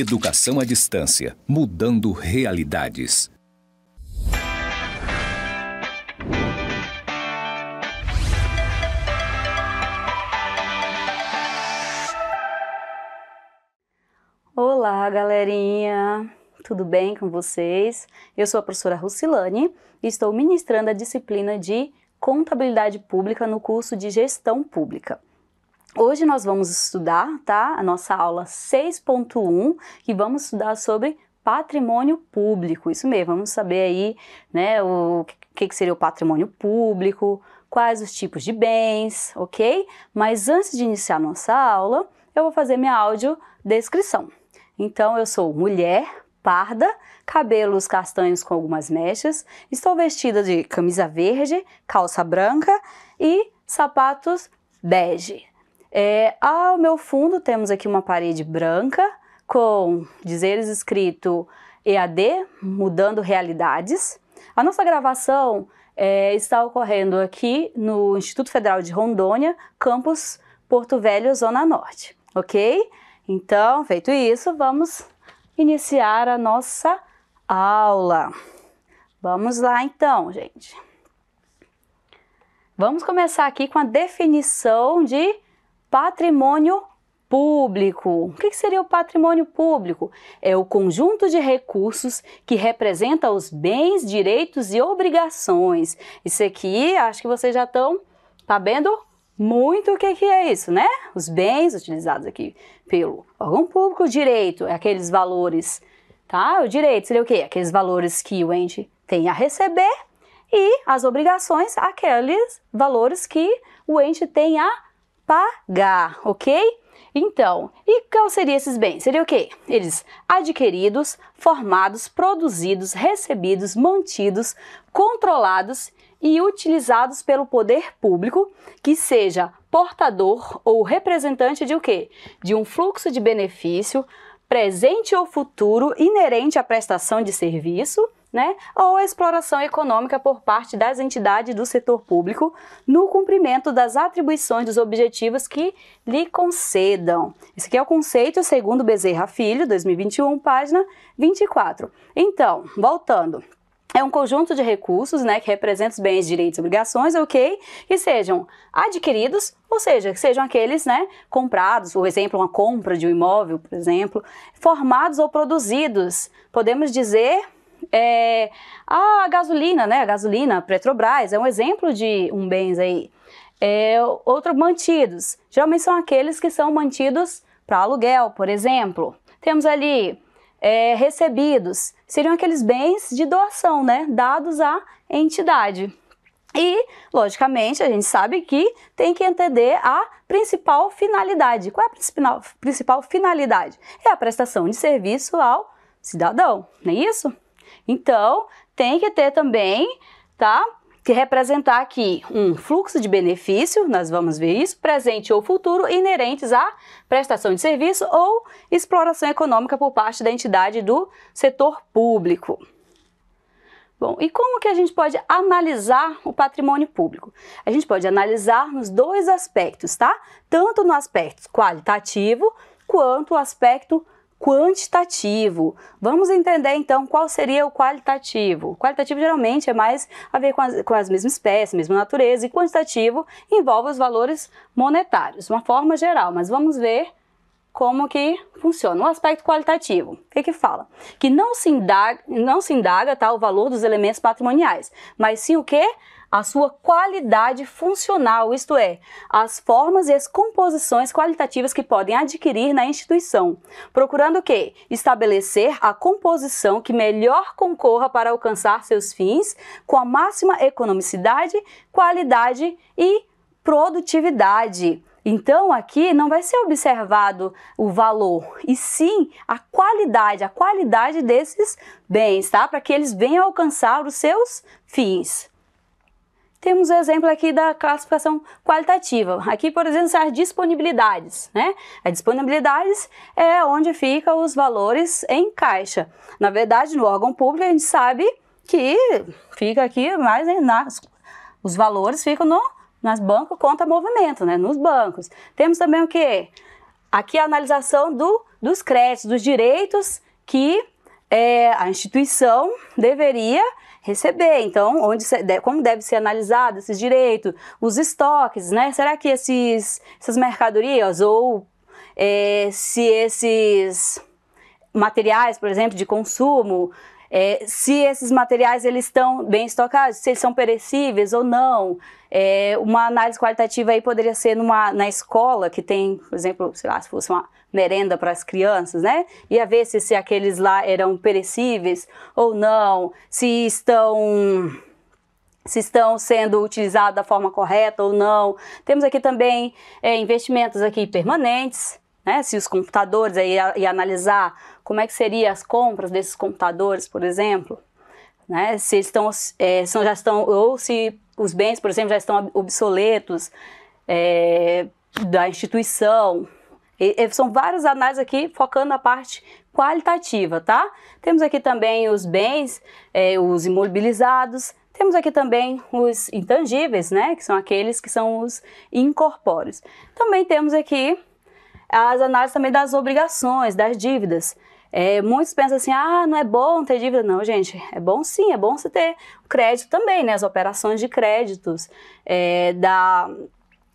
Educação à distância, mudando realidades. Olá, galerinha! Tudo bem com vocês? Eu sou a professora Rucilane e estou ministrando a disciplina de Contabilidade Pública no curso de Gestão Pública. Hoje nós vamos estudar, tá? A nossa aula 6.1, que vamos estudar sobre patrimônio público. Isso mesmo, vamos saber aí, né, o que seria o patrimônio público, quais os tipos de bens, ok? Mas antes de iniciar nossa aula, eu vou fazer minha audiodescrição. Então, eu sou mulher, parda, cabelos castanhos com algumas mechas, estou vestida de camisa verde, calça branca e sapatos bege. Ao meu fundo temos aqui uma parede branca com dizeres escrito EAD, mudando realidades. A nossa gravação está ocorrendo aqui no Instituto Federal de Rondônia, campus Porto Velho, Zona Norte, ok? Então, feito isso, vamos iniciar a nossa aula. Vamos lá então, gente. Vamos começar aqui com a definição de patrimônio público. O que seria o patrimônio público? É o conjunto de recursos que representa os bens, direitos e obrigações. Isso aqui, acho que vocês já estão sabendo muito o que é isso, né? Os bens utilizados aqui pelo órgão público, o direito é aqueles valores, tá? O direito seria o quê? Aqueles valores que o ente tem a receber e as obrigações, aqueles valores que o ente tem a pagar, ok? Então, e qual seriam esses bens? Seria o quê? Eles adquiridos, formados, produzidos, recebidos, mantidos, controlados e utilizados pelo poder público, que seja portador ou representante de o quê? De um fluxo de benefício, presente ou futuro, inerente à prestação de serviço, né? Ou a exploração econômica por parte das entidades do setor público no cumprimento das atribuições dos objetivos que lhe concedam. Esse aqui é o conceito segundo Bezerra Filho, 2021, página 24. Então, voltando. É um conjunto de recursos, né, que representa os bens, direitos e obrigações, ok? Que sejam adquiridos, ou seja, que sejam aqueles, né, comprados, por exemplo, uma compra de um imóvel, por exemplo, formados ou produzidos. Podemos dizer a gasolina, né, a gasolina, Petrobras, é um exemplo de um bens aí. Outro, mantidos, geralmente são aqueles que são mantidos para aluguel, por exemplo. Temos ali recebidos, seriam aqueles bens de doação, né, dados à entidade. E, logicamente, a gente sabe que tem que entender a principal finalidade. Qual é a principal finalidade? É a prestação de serviço ao cidadão, não é isso? Então, tem que ter também, tá, que representar aqui um fluxo de benefício, nós vamos ver isso, presente ou futuro, inerentes à prestação de serviço ou exploração econômica por parte da entidade do setor público. Bom, e como que a gente pode analisar o patrimônio público? A gente pode analisar nos dois aspectos, tá? Tanto no aspecto qualitativo quanto o aspecto quantitativo. Vamos entender então qual seria o qualitativo. O qualitativo geralmente é mais a ver com as mesmas espécies, mesma natureza, e quantitativo envolve os valores monetários, de uma forma geral, mas vamos ver como que funciona. O aspecto qualitativo, o que fala? Que não se indaga tá, o valor dos elementos patrimoniais, mas sim o quê? A sua qualidade funcional, isto é, as formas e as composições qualitativas que podem adquirir na instituição, procurando o quê? Estabelecer a composição que melhor concorra para alcançar seus fins com a máxima economicidade, qualidade e produtividade. Então, aqui não vai ser observado o valor, e sim a qualidade desses bens, tá? Para que eles venham alcançar os seus fins. Temos o exemplo aqui da classificação qualitativa. Aqui, por exemplo, são as disponibilidades, né? As disponibilidades é onde ficam os valores em caixa. Na verdade, no órgão público, a gente sabe que fica aqui mais os valores ficam nas bancos conta movimento, né? Nos bancos. Temos também o quê? aqui a analisação dos créditos, dos direitos que a instituição deveria receber. Então, como deve ser analisado esses direitos, os estoques, né? Será que essas mercadorias ou se esses materiais, por exemplo, de consumo, se esses materiais eles estão bem estocados, se eles são perecíveis ou não. Uma análise qualitativa aí poderia ser na escola, que tem, por exemplo, sei lá, se fosse uma merenda para as crianças, né? Ia ver se aqueles lá eram perecíveis ou não, se estão sendo utilizados da forma correta ou não. Temos aqui também investimentos aqui permanentes, né? Se os computadores, aí ia analisar como é que seriam as compras desses computadores, por exemplo, né? Se eles já estão, ou se os bens, por exemplo, já estão obsoletos da instituição. São várias análises aqui focando na parte qualitativa, tá? Temos aqui também os bens, os imobilizados. Temos aqui também os intangíveis, né? Que são aqueles que são os incorpóreos. Também temos aqui as análises também das obrigações, das dívidas. Muitos pensam assim, não é bom ter dívida. Não, gente, é bom sim, é bom você ter crédito também, né? As operações de créditos,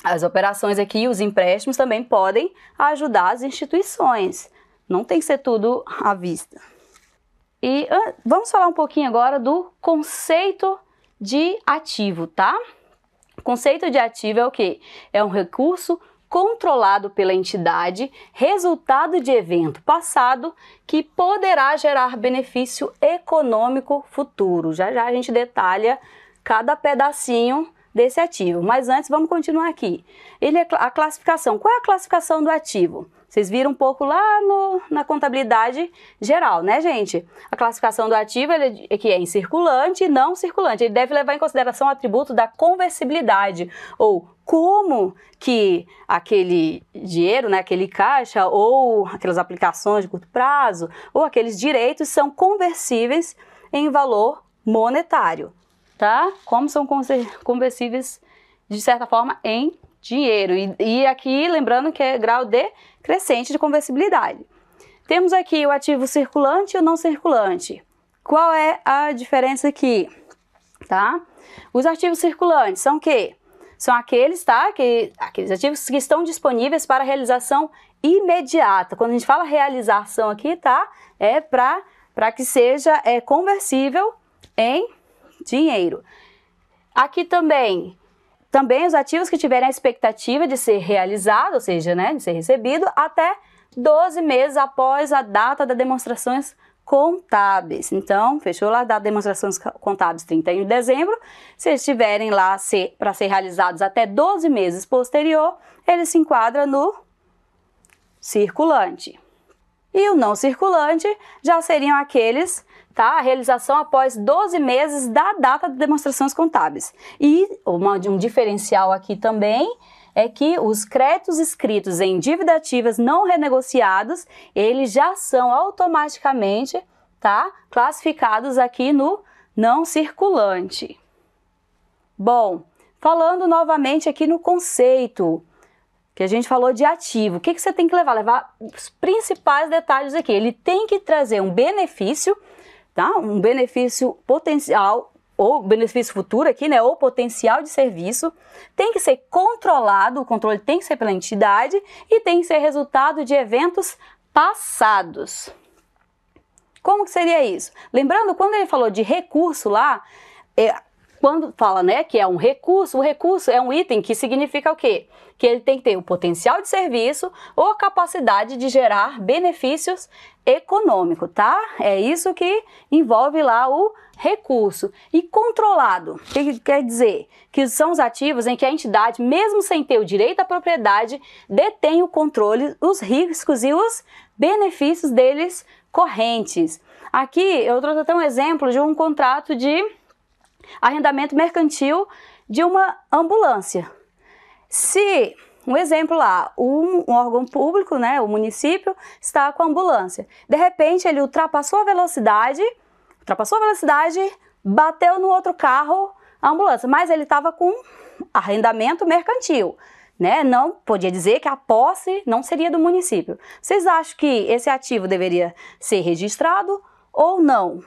as operações aqui, os empréstimos também podem ajudar as instituições. Não tem que ser tudo à vista. E vamos falar um pouquinho agora do conceito de ativo, tá? O conceito de ativo é o quê? É um recurso controlado pela entidade, resultado de evento passado, que poderá gerar benefício econômico futuro. Já já a gente detalha cada pedacinho desse ativo, mas antes vamos continuar aqui. A classificação. Qual é a classificação do ativo? Vocês viram um pouco lá na contabilidade geral, né, gente? A classificação do ativo que é em circulante e não circulante. Ele deve levar em consideração o atributo da conversibilidade, ou como que aquele dinheiro, né, aquele caixa, ou aquelas aplicações de curto prazo, ou aqueles direitos são conversíveis em valor monetário, tá? Como são conversíveis, de certa forma, em dinheiro. E aqui, lembrando que é grau decrescente de conversibilidade. Temos aqui o ativo circulante e o não circulante. Qual é a diferença aqui? Tá? Os ativos circulantes são o quê? São aqueles, tá? Aqueles ativos que estão disponíveis para realização imediata. Quando a gente fala realização aqui, tá? É para que seja conversível em dinheiro. Aqui também os ativos que tiverem a expectativa de ser realizado, ou seja, né, de ser recebido, até 12 meses após a data das demonstrações contábeis. Então, fechou lá a data de demonstrações contábeis 31 de dezembro. Se eles estiverem lá para ser realizados até 12 meses posterior, ele se enquadra no circulante. E o não circulante já seriam aqueles, tá? A realização após 12 meses da data de demonstrações contábeis. E um diferencial aqui também é que os créditos escritos em dívida ativas não renegociados, eles já são automaticamente, tá, classificados aqui no não circulante. Bom, falando novamente aqui no conceito que a gente falou de ativo, o que você tem que levar? Levar os principais detalhes aqui. Ele tem que trazer um benefício, tá? Um benefício potencial ou benefício futuro aqui, né? Ou potencial de serviço. Tem que ser controlado, o controle tem que ser pela entidade e tem que ser resultado de eventos passados. Como que seria isso? Lembrando, quando ele falou de recurso lá, quando fala, né, que é um recurso, o recurso é um item que significa o quê? Que ele tem que ter o potencial de serviço ou a capacidade de gerar benefícios econômicos, tá? É isso que envolve lá o recurso. E controlado, o que quer dizer? Que são os ativos em que a entidade, mesmo sem ter o direito à propriedade, detém o controle, os riscos e os benefícios deles correntes. Aqui eu trouxe até um exemplo de um contrato de arrendamento mercantil de uma ambulância. Se, um exemplo lá, um órgão público, né, o município, está com a ambulância. De repente ele ultrapassou a velocidade, bateu no outro carro, a ambulância, mas ele estava com arrendamento mercantil. né? Não podia dizer que a posse não seria do município. Vocês acham que esse ativo deveria ser registrado ou não?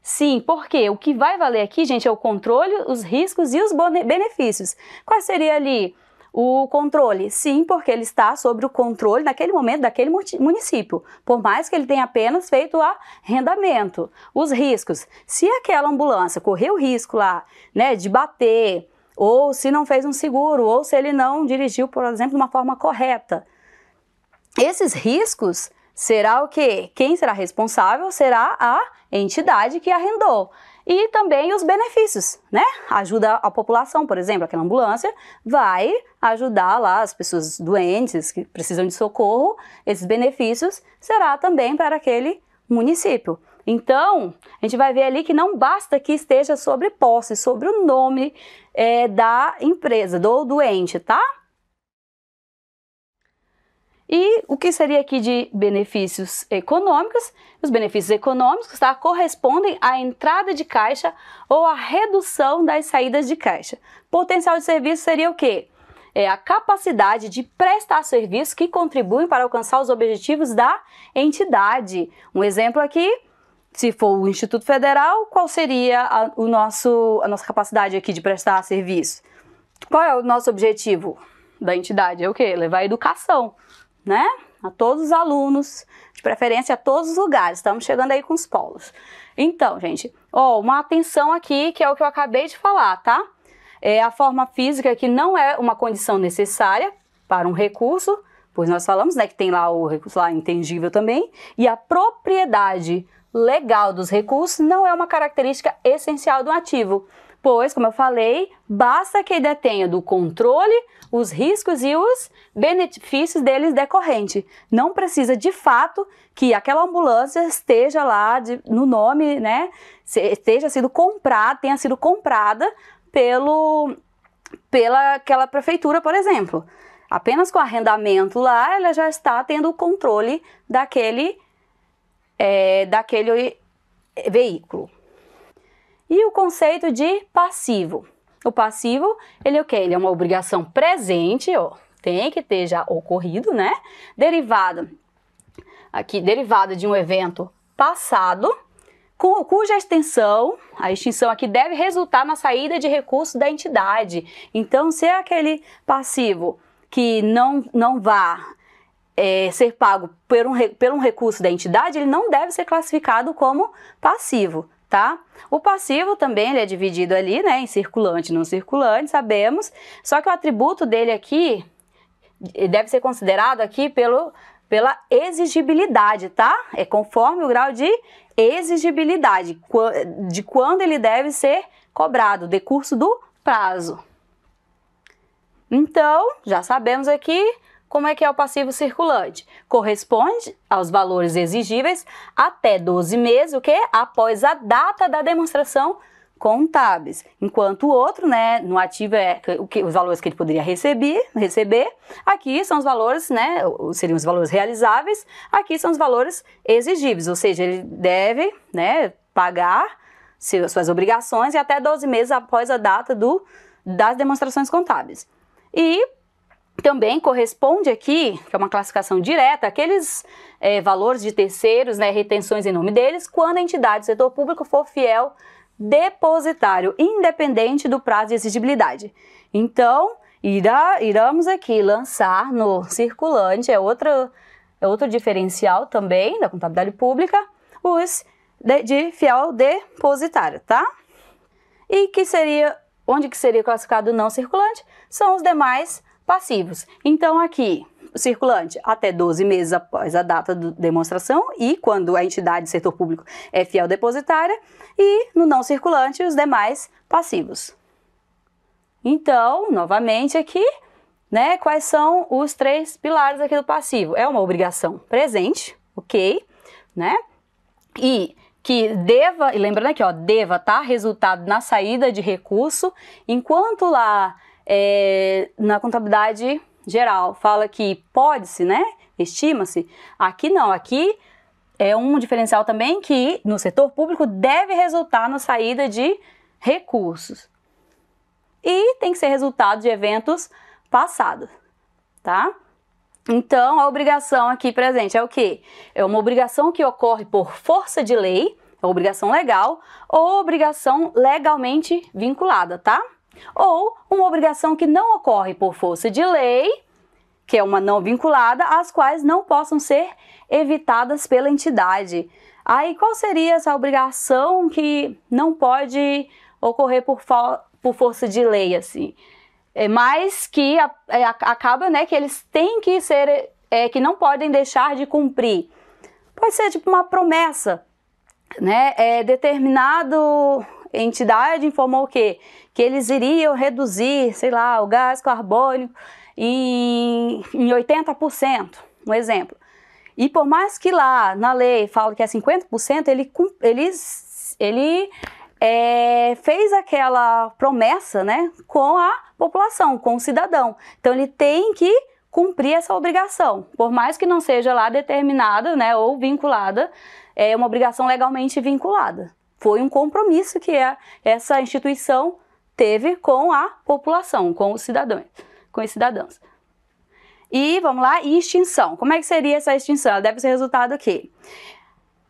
Sim, porque o que vai valer aqui, gente, é o controle, os riscos e os benefícios. Qual seria ali o controle? Sim, porque ele está sob o controle, naquele momento, daquele município, por mais que ele tenha apenas feito o arrendamento. Os riscos, se aquela ambulância correu o risco lá, né, de bater, ou se não fez um seguro, ou se ele não dirigiu, por exemplo, de uma forma correta, esses riscos será o quê? Quem será responsável será a entidade que arrendou. E também os benefícios, né? Ajuda a população, por exemplo, aquela ambulância vai ajudar lá as pessoas doentes que precisam de socorro. Esses benefícios será também para aquele município. Então, a gente vai ver ali que não basta que esteja sobre posse, sobre o nome da empresa, do doente, tá? E o que seria aqui de benefícios econômicos? Os benefícios econômicos, tá, correspondem à entrada de caixa ou à redução das saídas de caixa. Potencial de serviço seria o quê? É a capacidade de prestar serviços que contribuem para alcançar os objetivos da entidade. Um exemplo aqui, se for o Instituto Federal, qual seria a nossa capacidade aqui de prestar serviço? Qual é o nosso objetivo da entidade? É o quê? Levar a educação, né? A todos os alunos, de preferência a todos os lugares. Estamos chegando aí com os polos. Então, gente, uma atenção aqui, que é o que eu acabei de falar, tá? A forma física que não é uma condição necessária para um recurso, pois nós falamos, né, que tem lá o recurso lá intangível também, e a propriedade legal dos recursos não é uma característica essencial do ativo, pois, como eu falei, basta que detenha do controle os riscos e os benefícios deles decorrente. Não precisa, de fato, que aquela ambulância esteja lá no nome, né, tenha sido comprada pela aquela prefeitura, por exemplo. Apenas com arrendamento lá, ela já está tendo o controle daquele veículo. E o conceito de passivo? O passivo, ele é o quê? Ele é uma obrigação presente, tem que ter já ocorrido, né? Derivada de um evento passado, cuja a extinção aqui deve resultar na saída de recursos da entidade. Então, se é aquele passivo que não vá ser pago por um recurso da entidade, ele não deve ser classificado como passivo, tá? O passivo também ele é dividido ali, né, em circulante e não circulante, sabemos, só que o atributo dele aqui deve ser considerado aqui pela exigibilidade, tá? É conforme o grau de exigibilidade, de quando ele deve ser cobrado, decurso do prazo. Então, já sabemos aqui como é que é o passivo circulante. Corresponde aos valores exigíveis até 12 meses, o que? Após a data da demonstração contábeis. Enquanto o outro, né, no ativo os valores que ele poderia receber, aqui são os valores, né, seriam os valores realizáveis, aqui são os valores exigíveis, ou seja, ele deve, né, pagar suas obrigações e até 12 meses após a data das demonstrações contábeis. E também corresponde aqui, que é uma classificação direta, aqueles valores de terceiros, né, retenções em nome deles, quando a entidade do setor público for fiel depositário, independente do prazo de exigibilidade. Então, iremos aqui lançar no circulante, é outro diferencial também da contabilidade pública, os de fiel depositário, tá? E onde que seria classificado o não circulante? São os demais passivos. Então aqui, o circulante até 12 meses após a data da demonstração e quando a entidade do setor público é fiel depositária, e no não circulante os demais passivos. Então, novamente aqui, né, quais são os 3 pilares aqui do passivo? É uma obrigação presente, ok, né? E que deva, e lembrando aqui, deva estar resultado na saída de recurso, enquanto lá na contabilidade geral fala que pode-se, né, estima-se, aqui não, aqui é um diferencial também que no setor público deve resultar na saída de recursos. E tem que ser resultado de eventos passado, tá? Então, a obrigação aqui presente é o quê? É uma obrigação que ocorre por força de lei, é obrigação legal, ou obrigação legalmente vinculada, tá? Ou uma obrigação que não ocorre por força de lei, que é uma não vinculada, as quais não possam ser evitadas pela entidade. Aí, qual seria essa obrigação que não pode ocorrer por força de lei, assim? Mas que acaba, né, que eles têm que ser, que não podem deixar de cumprir. Pode ser tipo uma promessa, né? Determinado entidade informou o quê? Que eles iriam reduzir, sei lá, o gás carbônico em 80%, um exemplo. E por mais que lá na lei fala que é 50%, ele fez aquela promessa, né, com a população, com o cidadão. Então ele tem que cumprir essa obrigação, por mais que não seja lá determinada, né, ou vinculada, é uma obrigação legalmente vinculada. Foi um compromisso que essa instituição teve com a população, com os cidadãos. E vamos lá, extinção. Como é que seria essa extinção? Ela deve ser resultado do quê?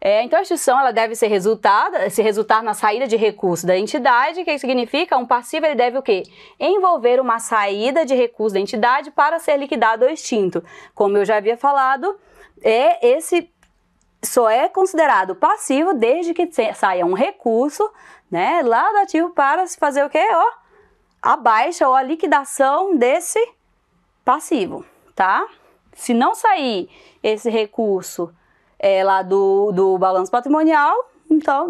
Então a extinção ela deve se resultar na saída de recurso da entidade. O que significa? Um passivo ele deve o quê? Envolver uma saída de recurso da entidade para ser liquidado ou extinto. Como eu já havia falado, esse só é considerado passivo desde que saia um recurso, né, lá do ativo para se fazer o quê? A baixa ou a liquidação desse passivo, tá? Se não sair esse recurso lá do balanço patrimonial, então,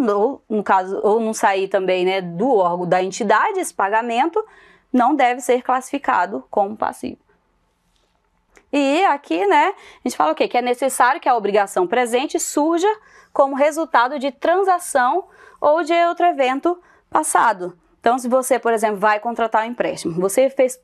no caso, ou não sair também, né, do órgão da entidade, esse pagamento não deve ser classificado como passivo. E aqui, né, a gente fala o quê? Que é necessário que a obrigação presente surja como resultado de transação ou de outro evento passado. Então, se você, por exemplo, vai contratar um empréstimo, você fez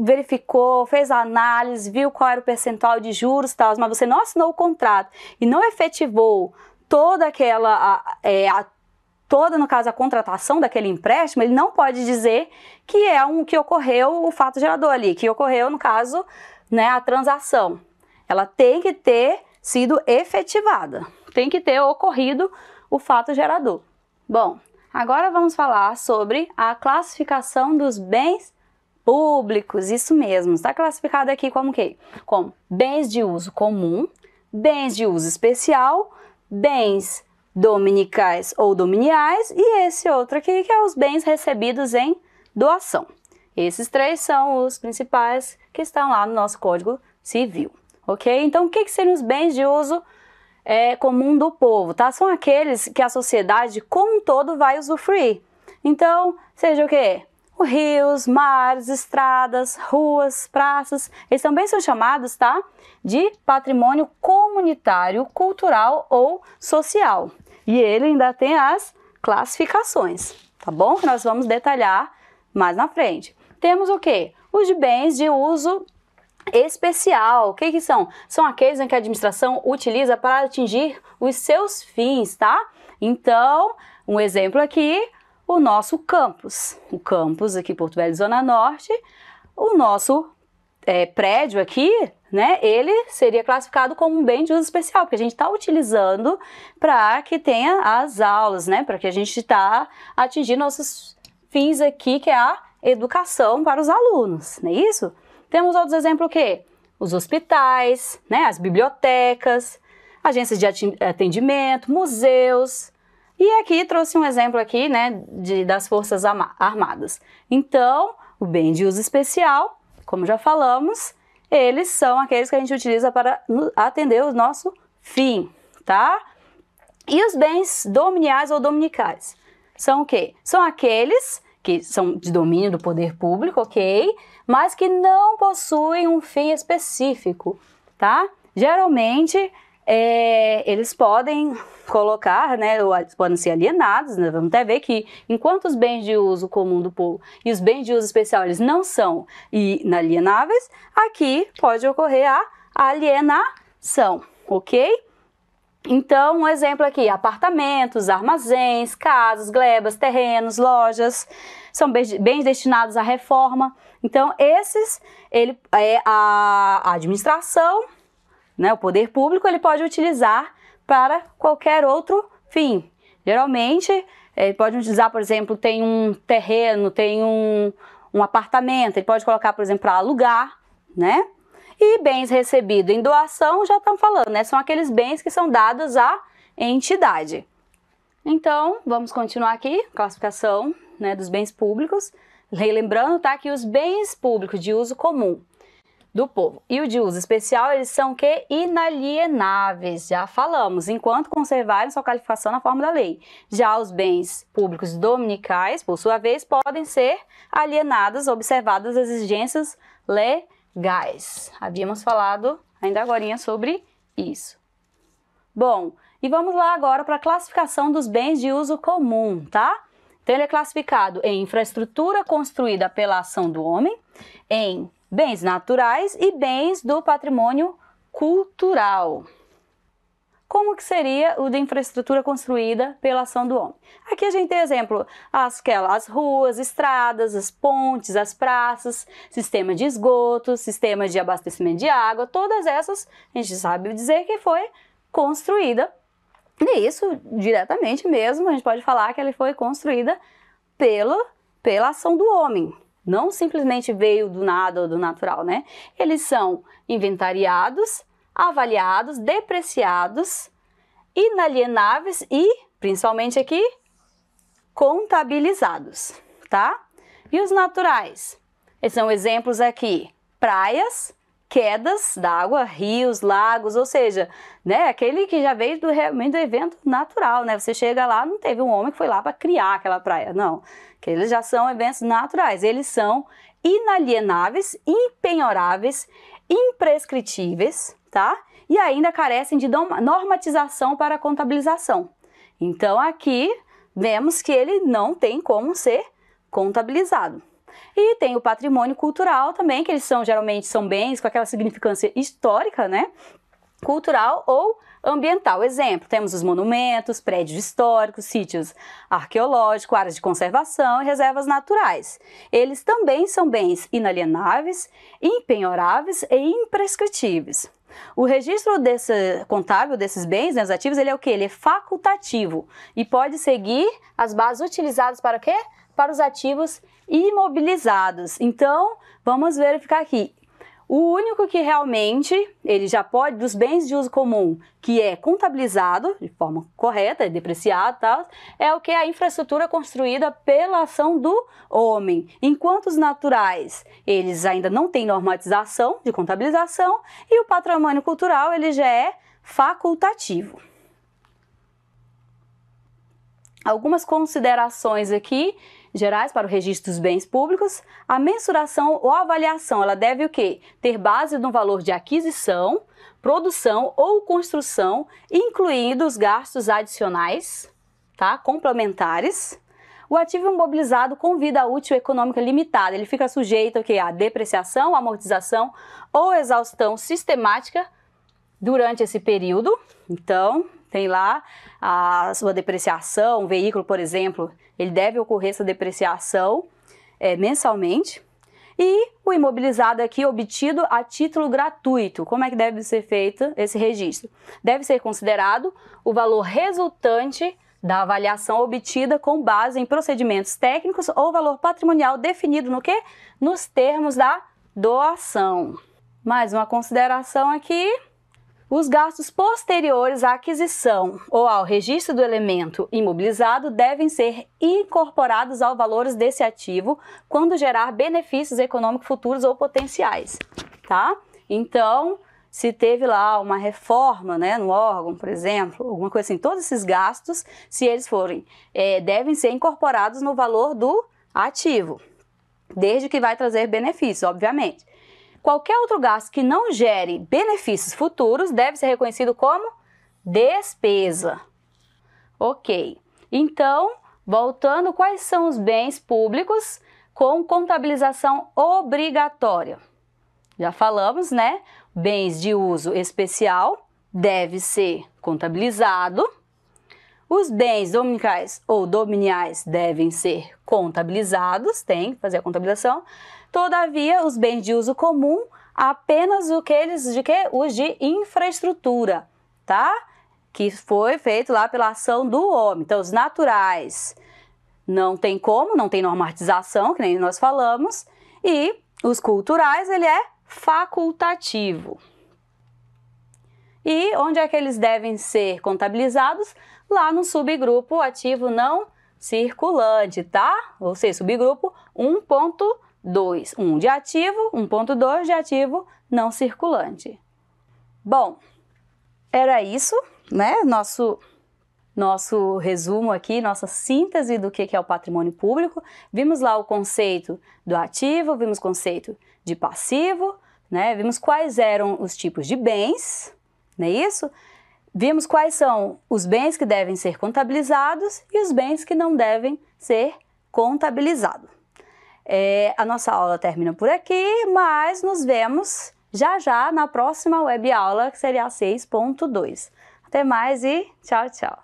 verificou, fez a análise, viu qual era o percentual de juros e tal, mas você não assinou o contrato e não efetivou toda aquela, no caso, a contratação daquele empréstimo, ele não pode dizer que que ocorreu o fato gerador ali, que ocorreu, no caso, né, a transação. Ela tem que ter sido efetivada, tem que ter ocorrido o fato gerador. Bom, agora vamos falar sobre a classificação dos bens públicos, isso mesmo, está classificado aqui como o quê? Como bens de uso comum, bens de uso especial, bens dominicais ou dominiais e esse outro aqui que é os bens recebidos em doação. Esses três são os principais que estão lá no nosso Código Civil, ok? Então, o que seriam os bens de uso comum do povo, tá? São aqueles que a sociedade como um todo vai usufruir. Então, seja o quê? Rios, mares, estradas, ruas, praças, eles também são chamados, tá? De patrimônio comunitário, cultural ou social. E ele ainda tem as classificações, tá bom? Que nós vamos detalhar mais na frente. Temos o quê? Os de bens de uso especial. O que são? São aqueles em que a administração utiliza para atingir os seus fins, tá? Então, um exemplo aqui, o nosso campus. O campus aqui, Porto Velho, Zona Norte, o nosso prédio aqui, né, ele seria classificado como um bem de uso especial, porque a gente está utilizando para que tenha as aulas, né, para que a gente está atingindo nossos fins aqui, que é a educação para os alunos, não é isso? Temos outros exemplos o quê? Os hospitais, né, as bibliotecas, agências de atendimento, museus. E aqui trouxe um exemplo aqui, né, das Forças Armadas. Então, o bem de uso especial, como já falamos, eles são aqueles que a gente utiliza para atender o nosso fim, tá? E os bens dominiais ou dominicais são o quê? São aqueles que são de domínio do poder público, ok? Mas que não possuem um fim específico, tá? Geralmente, eles podem colocar, né, ou podem ser alienados, né? Vamos até ver que enquanto os bens de uso comum do povo e os bens de uso especial eles não são inalienáveis, aqui pode ocorrer a alienação, ok? Então, um exemplo aqui, apartamentos, armazéns, casas, glebas, terrenos, lojas, são bens destinados à reforma. Então, esses, a administração, né, o poder público, ele pode utilizar para qualquer outro fim. Geralmente, ele pode utilizar, por exemplo, tem um terreno, tem um apartamento, ele pode colocar, por exemplo, para alugar, né? E bens recebidos em doação, já estamos falando, né? São aqueles bens que são dados à entidade. Então, vamos continuar aqui, classificação, né, dos bens públicos. Lembrando, tá, que os bens públicos de uso comum do povo e o de uso especial, eles são que inalienáveis, já falamos, enquanto conservarem sua qualificação na forma da lei. Já os bens públicos dominicais, por sua vez, podem ser alienados, observadas as exigências legais. Havíamos falado ainda agorinha sobre isso. Bom, e vamos lá agora para a classificação dos bens de uso comum, tá? Então, ele é classificado em infraestrutura construída pela ação do homem, em bens naturais e bens do patrimônio cultural. Como que seria o de infraestrutura construída pela ação do homem? Aqui a gente tem exemplo, as ruas, estradas, as pontes, as praças, sistema de esgoto, sistema de abastecimento de água, todas essas a gente sabe dizer que foi construída. E isso, diretamente mesmo, a gente pode falar que ela foi construída pela ação do homem. Não simplesmente veio do nada ou do natural, né? Eles são inventariados, avaliados, depreciados, inalienáveis e, principalmente aqui, contabilizados, tá? E os naturais? Esses são exemplos aqui, praias, quedas d'água, rios, lagos, ou seja, né, aquele que já veio realmente do evento natural, né? Você chega lá, não teve um homem que foi lá para criar aquela praia, não. Que eles já são eventos naturais, eles são inalienáveis, impenhoráveis, imprescritíveis, tá? E ainda carecem de normatização para contabilização. Então, aqui vemos que ele não tem como ser contabilizado. E tem o patrimônio cultural também, que eles geralmente são bens com aquela significância histórica, né? Cultural ou ambiental. Exemplo, temos os monumentos, prédios históricos, sítios arqueológicos, áreas de conservação e reservas naturais. Eles também são bens inalienáveis, impenhoráveis e imprescritíveis. O registro contábil desses bens, né, os ativos, ele é o quê? Ele é facultativo e pode seguir as bases utilizadas para o quê? Para os ativos imobilizados. Então, vamos verificar aqui. O único que realmente, ele já pode, dos bens de uso comum, que é contabilizado de forma correta, é depreciado e tal, é o que é a infraestrutura construída pela ação do homem. Enquanto os naturais, eles ainda não têm normatização de contabilização e o patrimônio cultural, ele já é facultativo. Algumas considerações aqui gerais para o registro dos bens públicos. A mensuração ou avaliação, ela deve o quê? Ter base no valor de aquisição, produção ou construção, incluindo os gastos adicionais, tá? Complementares. O ativo imobilizado com vida útil econômica limitada, ele fica sujeito ao quê? A depreciação, amortização ou exaustão sistemática durante esse período. Então, tem lá a sua depreciação, um veículo, por exemplo, ele deve ocorrer essa depreciação mensalmente. E o imobilizado aqui obtido a título gratuito. Como é que deve ser feito esse registro? Deve ser considerado o valor resultante da avaliação obtida com base em procedimentos técnicos ou valor patrimonial definido no quê? Nos termos da doação. Mais uma consideração aqui. Os gastos posteriores à aquisição ou ao registro do elemento imobilizado devem ser incorporados aos valores desse ativo quando gerar benefícios econômicos futuros ou potenciais, tá? Então, se teve lá uma reforma, né, no órgão, por exemplo, alguma coisa assim, todos esses gastos, se eles forem, devem ser incorporados no valor do ativo, desde que vai trazer benefícios, obviamente. Qualquer outro gasto que não gere benefícios futuros deve ser reconhecido como despesa. Ok. Então, voltando, quais são os bens públicos com contabilização obrigatória? Já falamos, né? Bens de uso especial deve ser contabilizado. Os bens dominicais ou dominiais devem ser contabilizados, tem que fazer a contabilização. Todavia, os bens de uso comum, apenas os de infraestrutura, tá? Que foi feito lá pela ação do homem. Então, os naturais não tem como, não tem normatização, que nem nós falamos. E os culturais, ele é facultativo. E onde é que eles devem ser contabilizados? Lá no subgrupo ativo não circulante, tá? Ou seja, subgrupo 1.2, 1 de ativo, 1.2 de ativo não circulante. Bom, era isso, né? Nosso resumo aqui, nossa síntese do que é o patrimônio público. Vimos lá o conceito do ativo, vimos o conceito de passivo, né? Vimos quais eram os tipos de bens, não é isso? Vimos quais são os bens que devem ser contabilizados e os bens que não devem ser contabilizados. A nossa aula termina por aqui, mas nos vemos já na próxima web aula, que seria a 6.2. Até mais e tchau, tchau!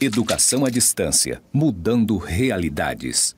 Educação à distância, mudando realidades.